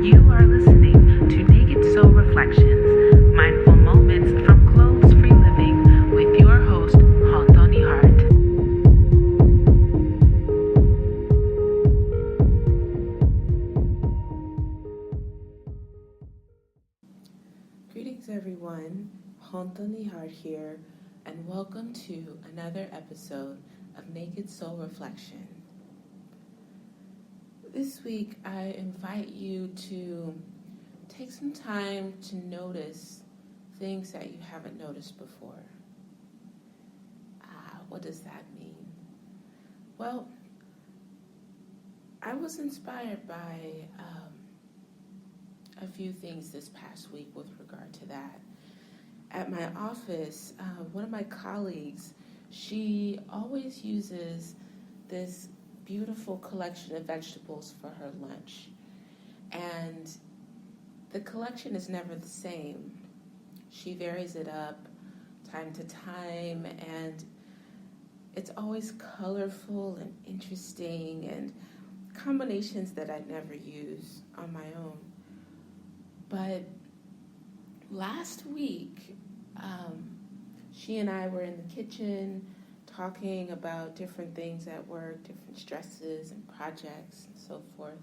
You are listening to Naked Soul Reflections, mindful moments from clothes-free living with your host, Anthony Hart. Greetings everyone, Anthony Hart here, and welcome to another episode of Naked Soul Reflection. This week I invite you to take some time to notice things that you haven't noticed before. What does that mean? Well, I was inspired by a few things this past week with regard to that. At my office, one of my colleagues, she always uses this beautiful collection of vegetables for her lunch. And the collection is never the same. She varies it up time to time, and it's always colorful and interesting and combinations that I'd never use on my own. But last week, she and I were in the kitchen talking about different things at work, different stresses and projects and so forth.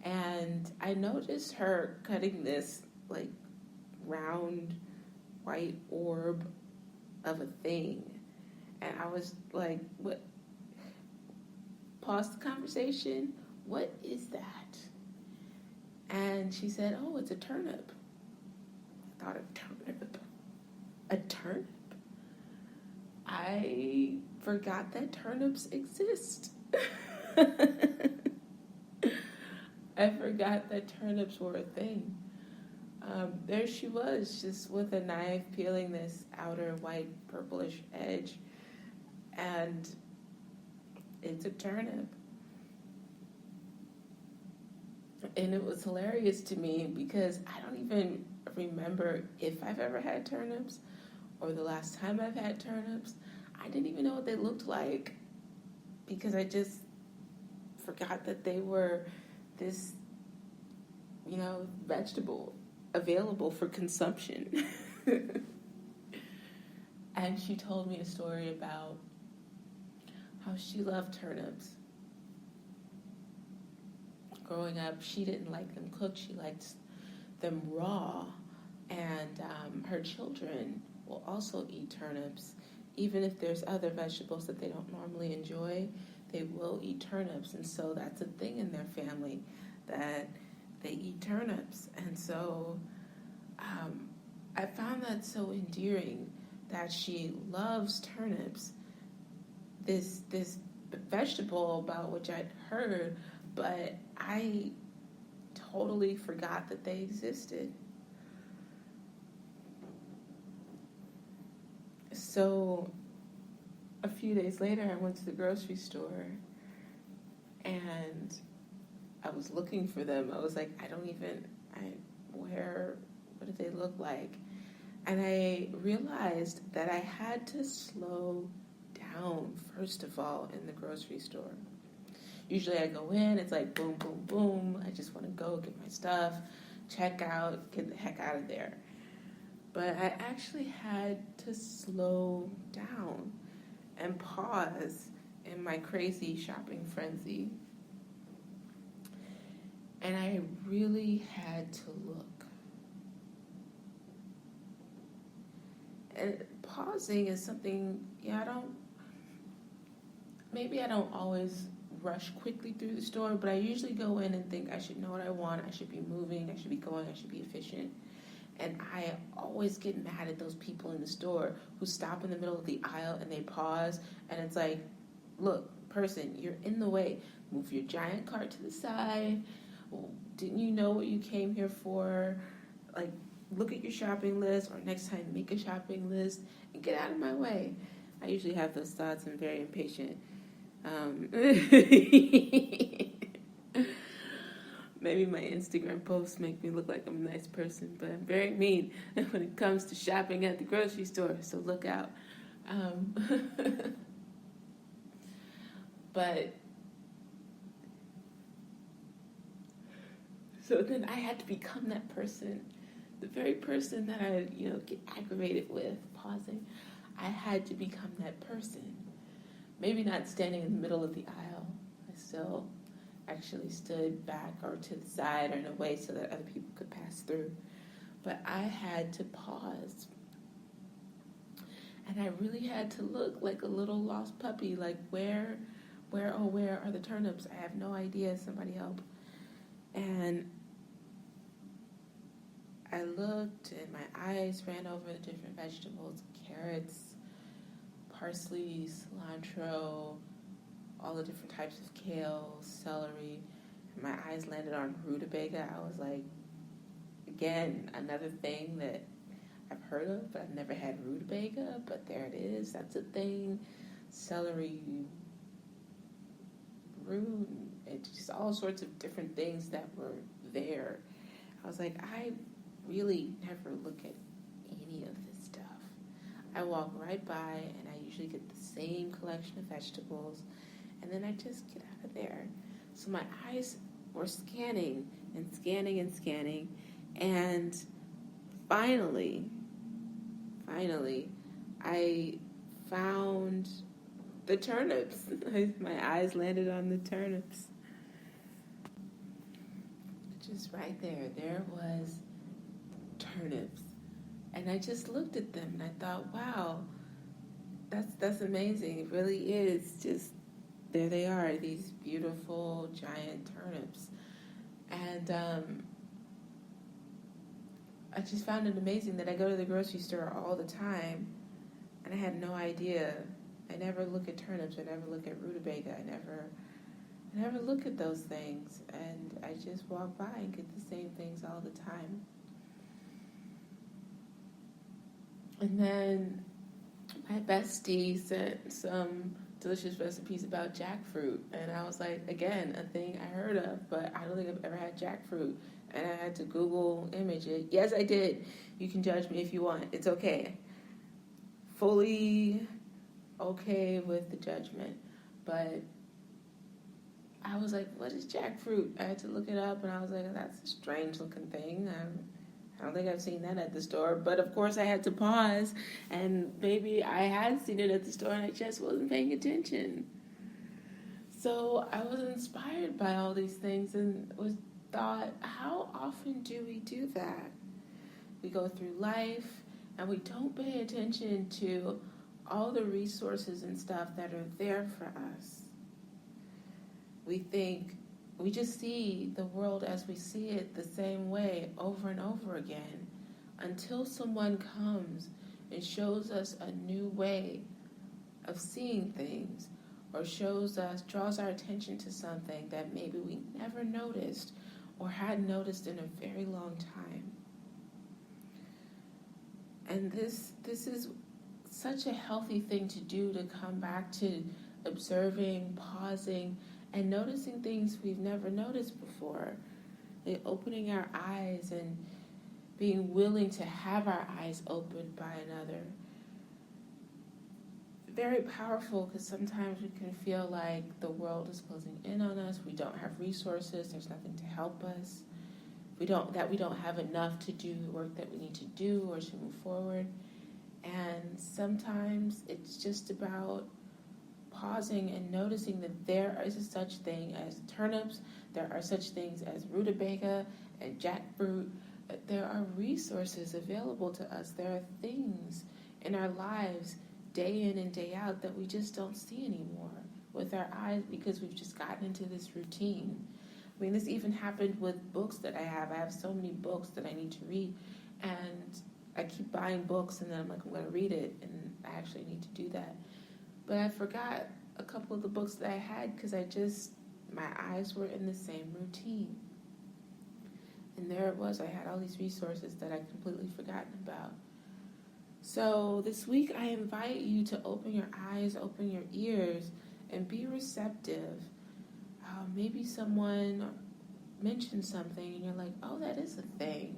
And I noticed her cutting this like round white orb of a thing. And I was like, what? Pause the conversation. What is that? And she said, oh, it's a turnip. I thought, a turnip? A turnip? I forgot that turnips exist. I forgot that turnips were a thing. There she was, just with a knife peeling this outer white purplish edge. And it's a turnip. And it was hilarious to me because I don't even remember if I've ever had turnips or the last time I've had turnips. I didn't even know what they looked like because I just forgot that they were this, vegetable available for consumption. And she told me a story about how she loved turnips. Growing up, she didn't like them cooked. She liked them raw. And her children will also eat turnips. Even if there's other vegetables that they don't normally enjoy, they will eat turnips. And so that's a thing in their family, that they eat turnips. And so I found that so endearing that she loves turnips, this vegetable about which I'd heard, but I totally forgot that they existed. So a few days later, I went to the grocery store and I was looking for them. I was like, what do they look like? And I realized that I had to slow down, first of all, in the grocery store. Usually I go in, it's like boom, boom, boom. I just want to go get my stuff, check out, get the heck out of there. But I actually had to slow down and pause in my crazy shopping frenzy. And I really had to look. And pausing is something, I don't always rush quickly through the store, but I usually go in and think I should know what I want, I should be moving, I should be going, I should be efficient. And I always get mad at those people in the store who stop in the middle of the aisle and they pause, and it's like, look, person, you're in the way. Move your giant cart to the side. Didn't you know what you came here for? Like, look at your shopping list, or next time make a shopping list and get out of my way. I usually have those thoughts. I'm very impatient. Maybe my Instagram posts make me look like I'm a nice person, but I'm very mean when it comes to shopping at the grocery store, so look out. But So then I had to become that person, the very person that I, get aggravated with pausing. I had to become that person. Maybe not standing in the middle of the aisle. I still actually stood back or to the side or in a way so that other people could pass through. But I had to pause. And I really had to look like a little lost puppy, like where are the turnips? I have no idea, somebody help. And I looked and my eyes ran over the different vegetables, carrots, parsley, cilantro, all the different types of kale, celery. And my eyes landed on rutabaga. I was like, again, another thing that I've heard of, but I've never had rutabaga, but there it is. That's a thing. Celery, root, and just all sorts of different things that were there. I was like, I really never look at any of this stuff. I walk right by and I usually get the same collection of vegetables and then I just get out of there. So my eyes were scanning and scanning and scanning, and finally I found the turnips. My eyes landed on the turnips. Just right there. There was turnips. And I just looked at them and I thought, wow, that's amazing. It really is. Just there they are, these beautiful giant turnips. And I just found it amazing that I go to the grocery store all the time and I had no idea. I never look at turnips. I never look at rutabaga. I never look at those things. And I just walk by and get the same things all the time. And then my bestie sent some delicious recipes about jackfruit. And I was like, again, a thing I heard of, but I don't think I've ever had jackfruit. And I had to Google image it. Yes, I did. You can judge me if you want. It's okay. Fully okay with the judgment. But I was like, what is jackfruit? I had to look it up, and I was like, that's a strange looking thing. I don't think I've seen that at the store. But of course, I had to pause, and maybe I had seen it at the store, and I just wasn't paying attention. So I was inspired by all these things and thought, how often do we do that? We go through life, and we don't pay attention to all the resources and stuff that are there for us. We just see the world as we see it the same way over and over again until someone comes and shows us a new way of seeing things, or draws our attention to something that maybe we never noticed or hadn't noticed in a very long time. And this is such a healthy thing to do, to come back to observing, pausing, and noticing things we've never noticed before. Like opening our eyes and being willing to have our eyes opened by another. Very powerful, because sometimes we can feel like the world is closing in on us. We don't have resources. There's nothing to help us. We don't have enough to do the work that we need to do or to move forward. And sometimes it's just about pausing and noticing that there is a such thing as turnips, there are such things as rutabaga and jackfruit. There are resources available to us. There are things in our lives day in and day out that we just don't see anymore with our eyes, because we've just gotten into this routine. I mean, this even happened with books that I have. I have so many books that I need to read, and I keep buying books, and then I'm like, I'm going to read it, and I actually need to do that. But I forgot a couple of the books that I had because my eyes were in the same routine. And there it was. I had all these resources that I'd completely forgotten about. So this week I invite you to open your eyes, open your ears, and be receptive. Maybe someone mentioned something and you're like, oh, that is a thing.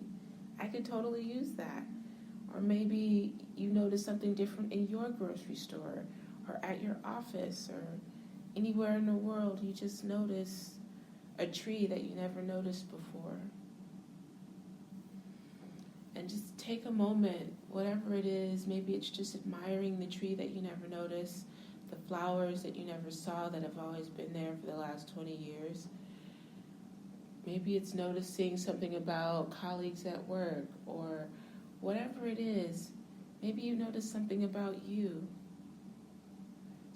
I could totally use that. Or maybe you notice something different in your grocery store or at your office or anywhere in the world. You just notice a tree that you never noticed before. And just take a moment, whatever it is. Maybe it's just admiring the tree that you never noticed, the flowers that you never saw that have always been there for the last 20 years. Maybe it's noticing something about colleagues at work, or whatever it is. Maybe you notice something about you,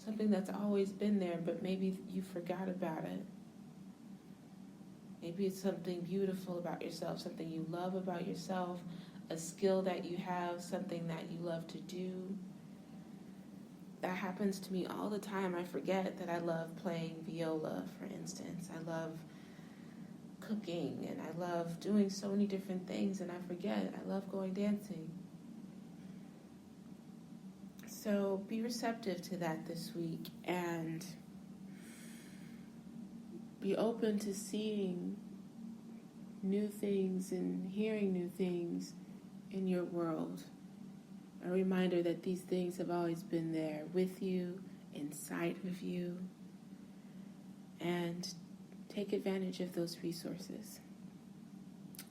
something that's always been there, but maybe you forgot about it. Maybe it's something beautiful about yourself, something you love about yourself, a skill that you have, something that you love to do. That happens to me all the time. I forget that I love playing viola, for instance. I love cooking, and I love doing so many different things, and I forget. I love going dancing. So be receptive to that this week, and be open to seeing new things and hearing new things in your world. A reminder that these things have always been there with you, inside of you, and take advantage of those resources.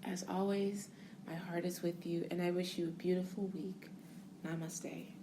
As always, my heart is with you, and I wish you a beautiful week. Namaste.